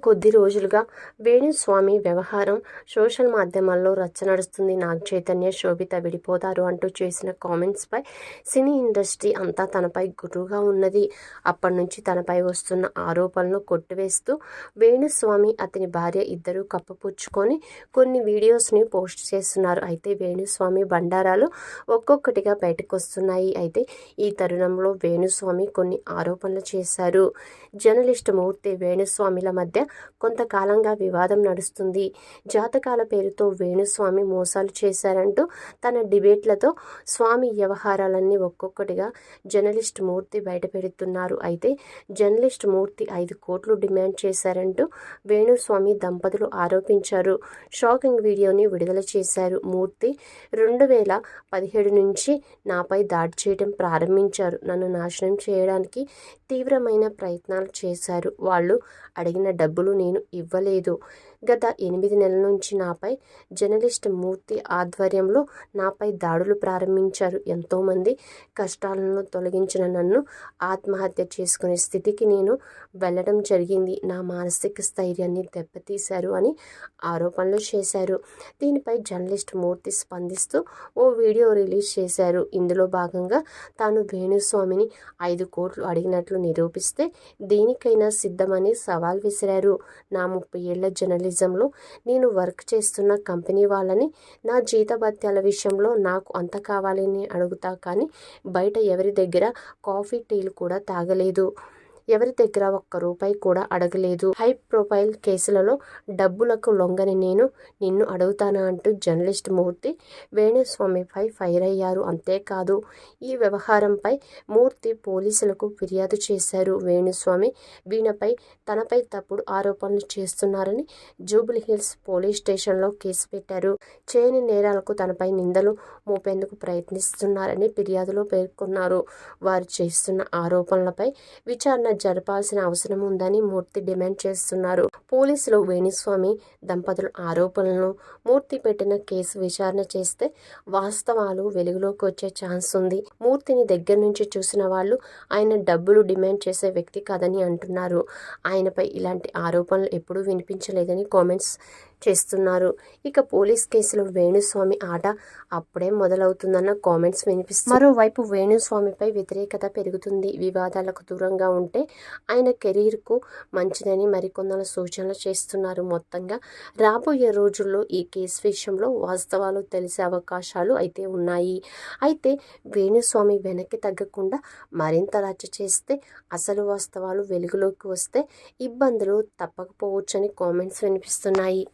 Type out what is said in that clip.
కొద్ది రోజులుగా వేణుస్వామి వ్యవహారం సోషల్ మాధ్యమాల్లో రచ్చ నడుస్తుంది. నాగ చైతన్య, శోభిత విడిపోతారు అంటూ చేసిన కామెంట్స్పై సినీ ఇండస్ట్రీ అంతా తనపై గుర్రుగా ఉన్నది. అప్పటి నుంచి తనపై వస్తున్న ఆరోపణలను కొట్టివేస్తూ వేణుస్వామి, అతని భార్య ఇద్దరూ కప్పుపుచ్చుకొని కొన్ని వీడియోస్ని పోస్ట్ చేస్తున్నారు. అయితే వేణుస్వామి బండారాలు ఒక్కొక్కటిగా బయటకొస్తున్నాయి. అయితే ఈ తరుణంలో వేణుస్వామి కొన్ని ఆరోపణలు చేశారు. జర్నలిస్ట్ మూర్తి వేణుస్వామిల మధ్య కొంతకాలంగా వివాదం నడుస్తుంది. జాతకాల పేరుతో వేణుస్వామి మోసాలు చేశారంటూ తన డిబేట్లతో స్వామి వ్యవహారాలన్నీ ఒక్కొక్కటిగా జర్నలిస్ట్ మూర్తి బయటపెడుతున్నారు. అయితే జర్నలిస్ట్ మూర్తి 5 కోట్లు డిమాండ్ చేశారంటూ వేణుస్వామి దంపతులు ఆరోపించారు. షాకింగ్ వీడియోని విడుదల చేశారు. మూర్తి 2017 నుంచి నాపై దాడి చేయడం ప్రారంభించారు. నన్ను నాశనం చేయడానికి తీవ్రమైన ప్రయత్నాలు చేశారు. వాళ్ళు అడిగిన డబ్బులు నేను ఇవ్వలేదు. గత 8 నెలల నుంచి నాపై జర్నలిస్ట్ మూర్తి ఆధ్వర్యంలో నాపై దాడులు ప్రారంభించారు. ఎంతోమంది కష్టాలను తొలగించిన నన్ను ఆత్మహత్య చేసుకునే స్థితికి నేను వెళ్ళడం జరిగింది. నా మానసిక స్థైర్యాన్ని దెబ్బతీశారు అని ఆరోపణలు చేశారు. దీనిపై జర్నలిస్ట్ మూర్తి స్పందిస్తూ ఓ వీడియో రిలీజ్ చేశారు. ఇందులో భాగంగా తాను వేణుస్వామిని 5 కోట్లు అడిగినట్లు నిరూపిస్తే దేనికైనా సిద్ధమని సవాల్ విసిరారు. నా 30 ఏళ్ల జర్నలిజంలో నేను వర్క్ చేస్తున్న కంపెనీ వాళ్ళని నా జీతభత్యాల విషయంలో నాకు అంత కావాలని అడుగుతా, కానీ బయట ఎవరి దగ్గర కాఫీ టీలు కూడా తాగలేదు. ఎవరి దగ్గర ఒక్క రూపాయి కూడా అడగలేదు. హై ప్రొఫైల్ కేసులలో డబ్బులకు లొంగని నేను నిన్ను అడుగుతానా అంటూ జర్నలిస్ట్ మూర్తి వేణుస్వామిపై ఫైర్ అయ్యారు. అంతేకాదు, ఈ వ్యవహారంపై మూర్తి పోలీసులకు ఫిర్యాదు చేశారు. వేణుస్వామి వీణపై తనపై తప్పుడు ఆరోపణలు చేస్తున్నారని జూబ్లీహిల్స్ పోలీస్ స్టేషన్లో కేసు పెట్టారు. చేయని నేరాలకు తనపై నిందలు మోపేందుకు ప్రయత్నిస్తున్నారని ఫిర్యాదులో పేర్కొన్నారు. వారు చేస్తున్న ఆరోపణలపై విచారణ జరపాల్సిన అవసరం ఉందని మూర్తి డిమాండ్ చేస్తున్నారు. పోలీసులు వేణుస్వామి దంపతుల ఆరోపణలను, మూర్తి పెట్టిన కేసు విచారణ చేస్తే వాస్తవాలు వెలుగులోకి వచ్చే ఛాన్స్ ఉంది. మూర్తిని దగ్గర నుంచి చూసిన వాళ్ళు ఆయన డబ్బులు డిమాండ్ చేసే వ్యక్తి కాదని అంటున్నారు. ఆయనపై ఇలాంటి ఆరోపణలు ఎప్పుడూ వినిపించలేదని కామెంట్స్ చేస్తున్నారు. ఇక పోలీస్ కేసులో వేణుస్వామి ఆట అప్పుడే మొదలవుతుందన్న కామెంట్స్ వినిపిస్తున్నాయి. మరోవైపు వేణుస్వామిపై వ్యతిరేకత పెరుగుతుంది. వివాదాలకు దూరంగా ఉంటే ఆయన కెరీర్కు మంచిదని మరికొందరు సూచనలు చేస్తున్నారు. మొత్తంగా రాబోయే రోజుల్లో ఈ కేసు విషయంలో వాస్తవాలు తెలిసే అవకాశాలు అయితే ఉన్నాయి. అయితే వేణుస్వామి వెనక్కి తగ్గకుండా మరింత రచ్చ చేస్తే, అసలు వాస్తవాలు వెలుగులోకి వస్తే ఇబ్బందులు తప్పకపోవచ్చని కామెంట్స్ వినిపిస్తున్నాయి.